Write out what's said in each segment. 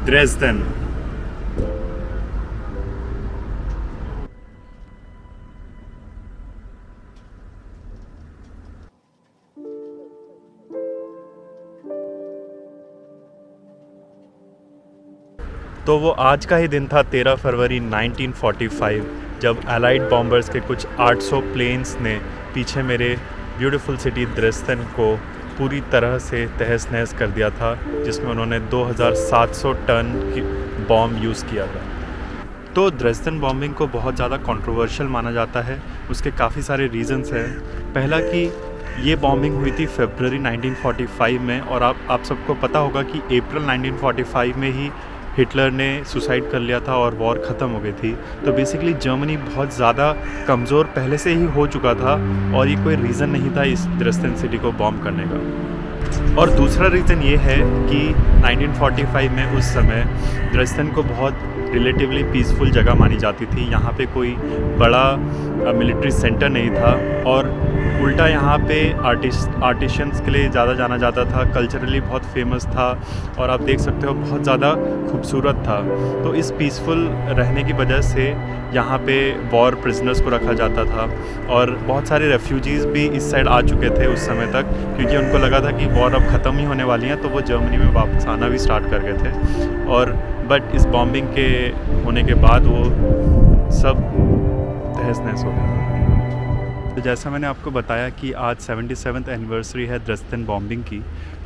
Dresden. तो वो आज का ही दिन था 13 फरवरी 1945, जब एलाइड बॉम्बर्स के कुछ 800 प्लेन्स ने पीछे मेरे ब्यूटीफुल सिटी ड्रेसडेन को पूरी तरह से तहस नहस कर दिया था, जिसमें उन्होंने 2700 टन की बॉम्ब यूज़ किया था। तो ड्रेसडेन बॉम्बिंग को बहुत ज़्यादा कंट्रोवर्शियल माना जाता है। उसके काफ़ी सारे रीजंस हैं। पहला कि ये बॉम्बिंग हुई थी फरवरी 1945 में, और आप सबको पता होगा कि अप्रैल 1945 में ही हिटलर ने सुसाइड कर लिया था और वॉर ख़त्म हो गई थी। तो बेसिकली जर्मनी बहुत ज़्यादा कमज़ोर पहले से ही हो चुका था, और ये कोई रीज़न नहीं था इस ड्रेसडेन सिटी को बॉम्ब करने का। और दूसरा रीज़न ये है कि 1945 में उस समय ड्रेसडेन को बहुत रिलेटिवली पीसफुल जगह मानी जाती थी। यहाँ पे कोई बड़ा मिलिट्री सेंटर नहीं था, और उल्टा यहाँ पे आर्टिशंस के लिए ज़्यादा जाना जाता था। कल्चरली बहुत फेमस था, और आप देख सकते हो बहुत ज़्यादा खूबसूरत था। तो इस पीसफुल रहने की वजह से यहाँ पे वॉर प्रिजनर्स को रखा जाता था, और बहुत सारे रेफ्यूजीज़ भी इस साइड आ चुके थे उस समय तक, क्योंकि उनको लगा था कि वॉर अब ख़त्म ही होने वाली है, तो वो जर्मनी में वापस आना भी स्टार्ट कर गए थे। और बट इस बॉम्बिंग के होने के बाद वो सब तहस नहस हो गया। तो जैसा मैंने आपको बताया कि आज 77th एनिवर्सरी है ड्रेसडेन बॉम्बिंग की,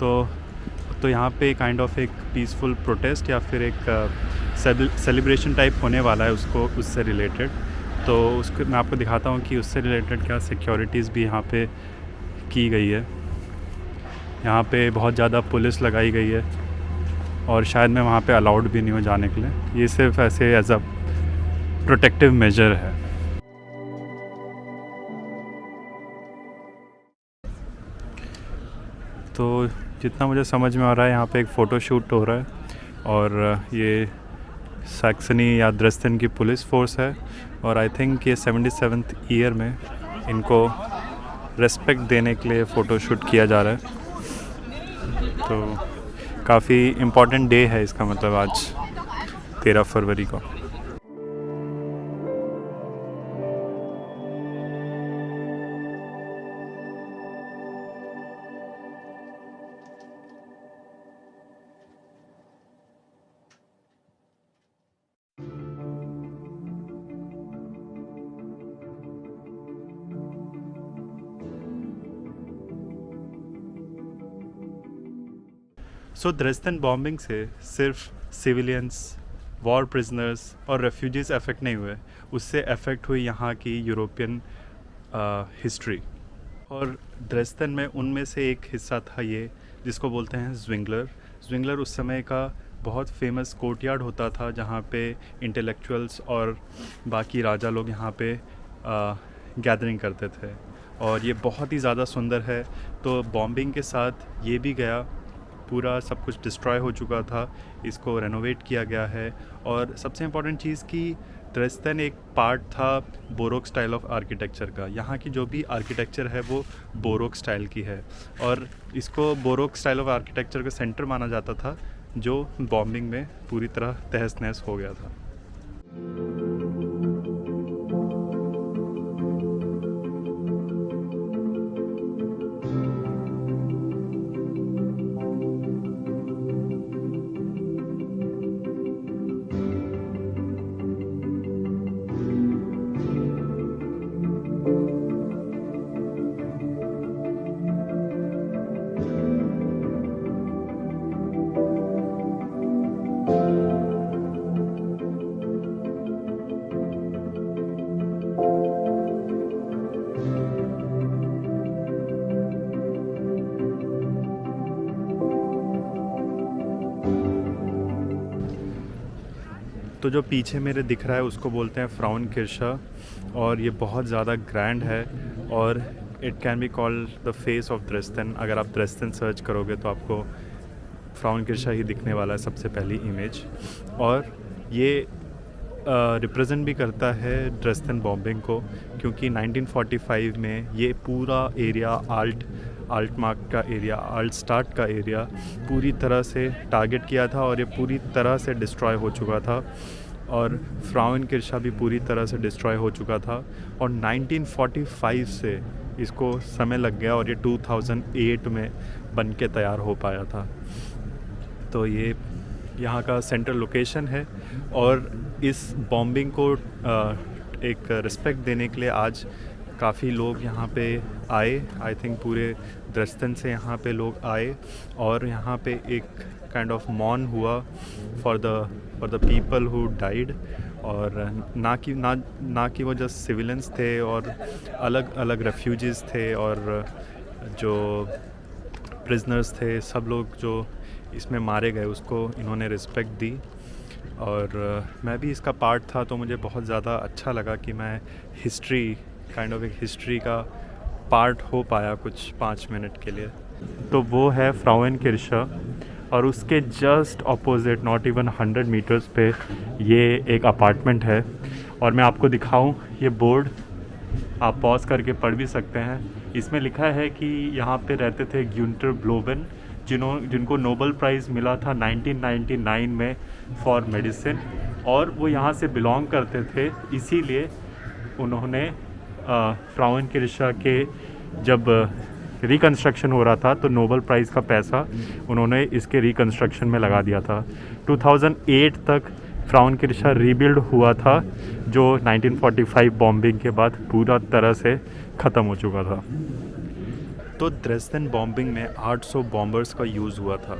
तो यहाँ पे काइंड ऑफ एक पीसफुल प्रोटेस्ट या फिर एक सेलिब्रेशन टाइप होने वाला है उससे रिलेटेड। तो उसको मैं आपको दिखाता हूँ कि उससे रिलेटेड क्या सिक्योरिटीज़ भी यहाँ पे की गई है। यहाँ पे बहुत ज़्यादा पुलिस लगाई गई है, और शायद मैं वहाँ पे अलाउड भी नहीं हो जाने के लिए। ये सिर्फ ऐसे एज अ प्रोटेक्टिव मेजर है। तो जितना मुझे समझ में आ रहा है, यहाँ पे एक फ़ोटो शूट हो रहा है, और ये सैक्सनी या ड्रेसडेन की पुलिस फोर्स है, और आई थिंक ये 77th ईयर में इनको रेस्पेक्ट देने के लिए फ़ोटो शूट किया जा रहा है। तो काफ़ी इम्पॉर्टेंट डे है इसका मतलब आज 13 फरवरी को। सो ड्रेसडेन बॉम्बिंग से सिर्फ सिविलियंस, वॉर प्रिजनर्स और रेफ्यूजीज़ अफेक्ट नहीं हुए, उससे अफेक्ट हुई यहाँ की यूरोपियन हिस्ट्री। और ड्रेसडेन में उनमें से एक हिस्सा था ये, जिसको बोलते हैं ज़्विंगलर। ज़्विंगलर उस समय का बहुत फेमस कोर्टयार्ड होता था, जहाँ पे इंटेलेक्चुअल्स और बाकी राजा लोग यहाँ पे गैदरिंग करते थे, और ये बहुत ही ज़्यादा सुंदर है। तो बॉम्बिंग के साथ ये भी गया, पूरा सब कुछ डिस्ट्रॉय हो चुका था, इसको रेनोवेट किया गया है। और सबसे इम्पॉर्टेंट चीज़ कि ड्रेसडेन एक पार्ट था बोरोक स्टाइल ऑफ आर्किटेक्चर का। यहाँ की जो भी आर्किटेक्चर है वो बोरोक स्टाइल की है, और इसको बोरोक स्टाइल ऑफ आर्किटेक्चर का सेंटर माना जाता था, जो बॉम्बिंग में पूरी तरह तहस नहस हो गया था। तो जो पीछे मेरे दिख रहा है उसको बोलते हैं फ्राउनकिर्che, और ये बहुत ज़्यादा ग्रैंड है, और it can be called the face of Dresden. अगर आप ड्रेसडेन सर्च करोगे तो आपको फ्राउनकिर्che ही दिखने वाला है सबसे पहली इमेज, और ये रिप्रेजेंट भी करता है ड्रेसडेन बॉम्बिंग को, क्योंकि 1945 में ये पूरा एरिया आल्ट आल्टमार्क का एरिया, आल्टस्टार्ट का एरिया पूरी तरह से टारगेट किया था और ये पूरी तरह से डिस्ट्रॉय हो चुका था। और फ्राउनकिर्चा भी पूरी तरह से डिस्ट्रॉय हो चुका था और 1945 से इसको समय लग गया और ये 2008 में बन के तैयार हो पाया था। तो ये यहाँ का सेंट्रल लोकेशन है और इस बॉम्बिंग को एक रिस्पेक्ट देने के लिए आज काफ़ी लोग यहाँ पे आए। आई थिंक पूरे द्रेस्टन से यहाँ पे लोग आए और यहाँ पे एक काइंड ऑफ मॉर्न हुआ for the people who died. और ना कि वो जस्ट सिविलियंस थे और अलग अलग रेफ्यूजीज़ थे और जो प्रिजनर्स थे, सब लोग जो इसमें मारे गए उसको इन्होंने रिस्पेक्ट दी। और मैं भी इसका पार्ट था तो मुझे बहुत ज़्यादा अच्छा लगा कि मैं हिस्ट्री एक हिस्ट्री का पार्ट हो पाया कुछ 5 मिनट के लिए। तो वो है फ्राउनकिर्चा और उसके just opposite not even 100 metres पे ये एक अपार्टमेंट है। और मैं आपको दिखाऊं, ये बोर्ड आप पॉज करके पढ़ भी सकते हैं। इसमें लिखा है कि यहाँ पे रहते थे ग्युंटर ब्लोबेन, जिनको नोबेल प्राइज़ मिला था 1999 में फॉर मेडिसिन, और वो यहाँ से बिलोंग करते थे। इसीलिए उन्होंने फ्राउनकिर्चा के जब रिकन्स्ट्रक्शन हो रहा था तो नोबेल प्राइज़ का पैसा उन्होंने इसके रिकन्स्ट्रक्शन में लगा दिया था। 2008 तक फ्राउनकिर्चा रीबिल्ड हुआ था, जो 1945 बॉम्बिंग के बाद पूरा तरह से ख़त्म हो चुका था। तो द्रेस्देन बॉम्बिंग में 800 बॉम्बर्स का यूज़ हुआ था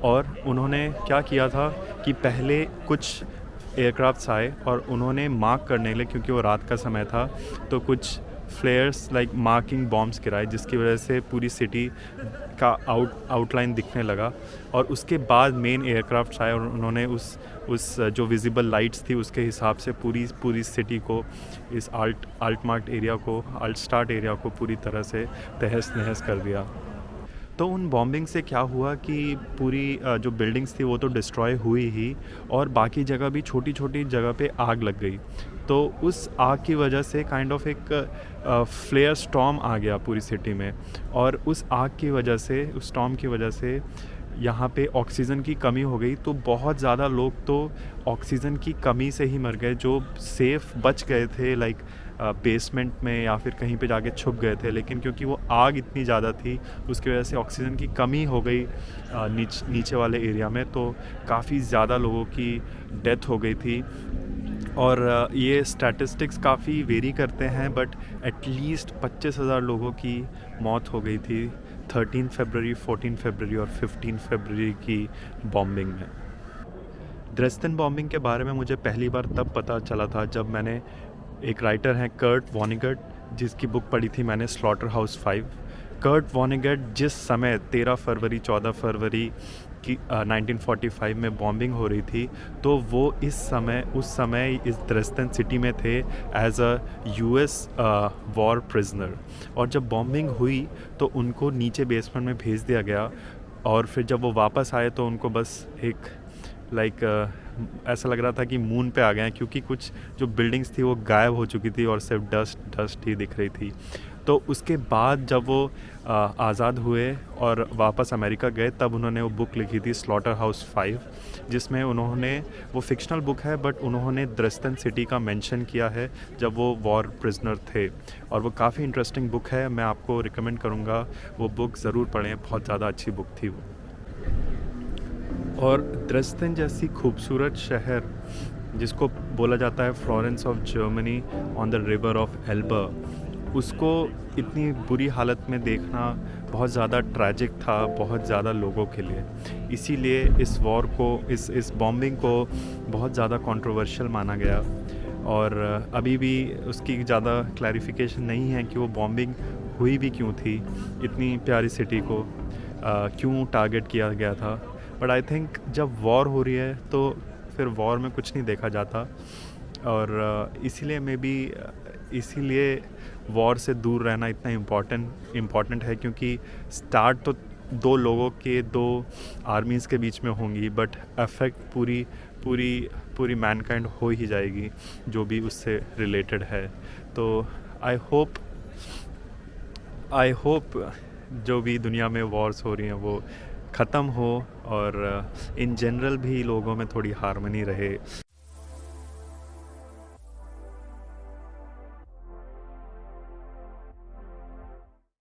और उन्होंने क्या किया था कि पहले कुछ एयरक्राफ्ट्स आए और उन्होंने मार्क करने के लिए, क्योंकि वो रात का समय था, तो कुछ फ्लेयर्स लाइक मार्किंग बॉम्ब्स गिराए, जिसकी वजह से पूरी सिटी का आउटलाइन दिखने लगा। और उसके बाद मेन एयरक्राफ्ट्स आए और उन्होंने उस जो विजिबल लाइट्स थी उसके हिसाब से पूरी सिटी को, इस आल्टमार्क एरिया को, आल्टस्टार्ट एरिया को पूरी तरह से तहस नहस कर दिया। तो उन बॉम्बिंग से क्या हुआ कि पूरी जो बिल्डिंग्स थी वो तो डिस्ट्रॉय हुई ही, और बाकी जगह भी छोटी छोटी जगह पे आग लग गई। तो उस आग की वजह से काइंड ऑफ एक फ्लेयर स्टॉर्म आ गया पूरी सिटी में, और उस आग की वजह से, उस स्टॉर्म की वजह से यहाँ पे ऑक्सीजन की कमी हो गई। तो बहुत ज़्यादा लोग तो ऑक्सीजन की कमी से ही मर गए, जो सेफ बच गए थे लाइक बेसमेंट में या फिर कहीं पे जाके छुप गए थे। लेकिन क्योंकि वो आग इतनी ज़्यादा थी उसकी वजह से ऑक्सीजन की कमी हो गई नीचे वाले एरिया में, तो काफ़ी ज़्यादा लोगों की डेथ हो गई थी। और ये स्टैटिस्टिक्स काफ़ी वेरी करते हैं, बट एटलीस्ट 25,000 लोगों की मौत हो गई थी 13 फरवरी, 14 फरवरी और 15 फरवरी की बॉम्बिंग में। द्रेस्देन बॉम्बिंग के बारे में मुझे पहली बार तब पता चला था जब मैंने, एक राइटर हैं कर्ट वॉनेगट, जिसकी बुक पढ़ी थी मैंने, स्लॉटर हाउस 5। कर्ट वॉनेगट जिस समय 13 फरवरी 14 फरवरी की 1945 में बॉम्बिंग हो रही थी, तो वो उस समय इस द्रेस्देन सिटी में थे as a US war prisoner. और जब बॉम्बिंग हुई तो उनको नीचे बेसमेंट में भेज दिया गया, और फिर जब वो वापस आए तो उनको बस एक ऐसा लग रहा था कि मून पे आ गए हैं, क्योंकि कुछ जो बिल्डिंग्स थी वो गायब हो चुकी थी और सिर्फ डस्ट ही दिख रही थी। तो उसके बाद जब वो आज़ाद हुए और वापस अमेरिका गए, तब उन्होंने वो बुक लिखी थी स्लॉटर हाउस 5, जिसमें उन्होंने, वो फिक्शनल बुक है बट उन्होंने द्रेस्देन सिटी का मेंशन किया है जब वो वॉर प्रिजनर थे, और वो काफ़ी इंटरेस्टिंग बुक है। मैं आपको रिकमेंड करूँगा वो बुक ज़रूर पढ़ें, बहुत ज़्यादा अच्छी बुक थी वो। और द्रेस्देन जैसी खूबसूरत शहर, जिसको बोला जाता है Florence of Germany on the river of Elba, उसको इतनी बुरी हालत में देखना बहुत ज़्यादा ट्रैजिक था बहुत ज़्यादा लोगों के लिए। इसीलिए इस वॉर को, इस बॉम्बिंग को बहुत ज़्यादा कंट्रोवर्शियल माना गया, और अभी भी उसकी ज़्यादा क्लैरिफिकेशन नहीं है कि वो बॉम्बिंग हुई भी क्यों थी, इतनी प्यारी सिटी को क्यों टारगेट किया गया था। बट आई थिंक जब वॉर हो रही है तो फिर वॉर में कुछ नहीं देखा जाता, और इसीलिए वॉर से दूर रहना इतना इम्पॉर्टेंट है, क्योंकि स्टार्ट तो दो लोगों के, दो आर्मीज़ के बीच में होंगी, बट अफेक्ट पूरी मैनकाइंड हो ही जाएगी जो भी उससे रिलेटेड है। तो आई होप जो भी दुनिया में वॉर्स हो रही हैं वो ख़त्म हो और इन जनरल भी लोगों में थोड़ी हार्मनी रहे।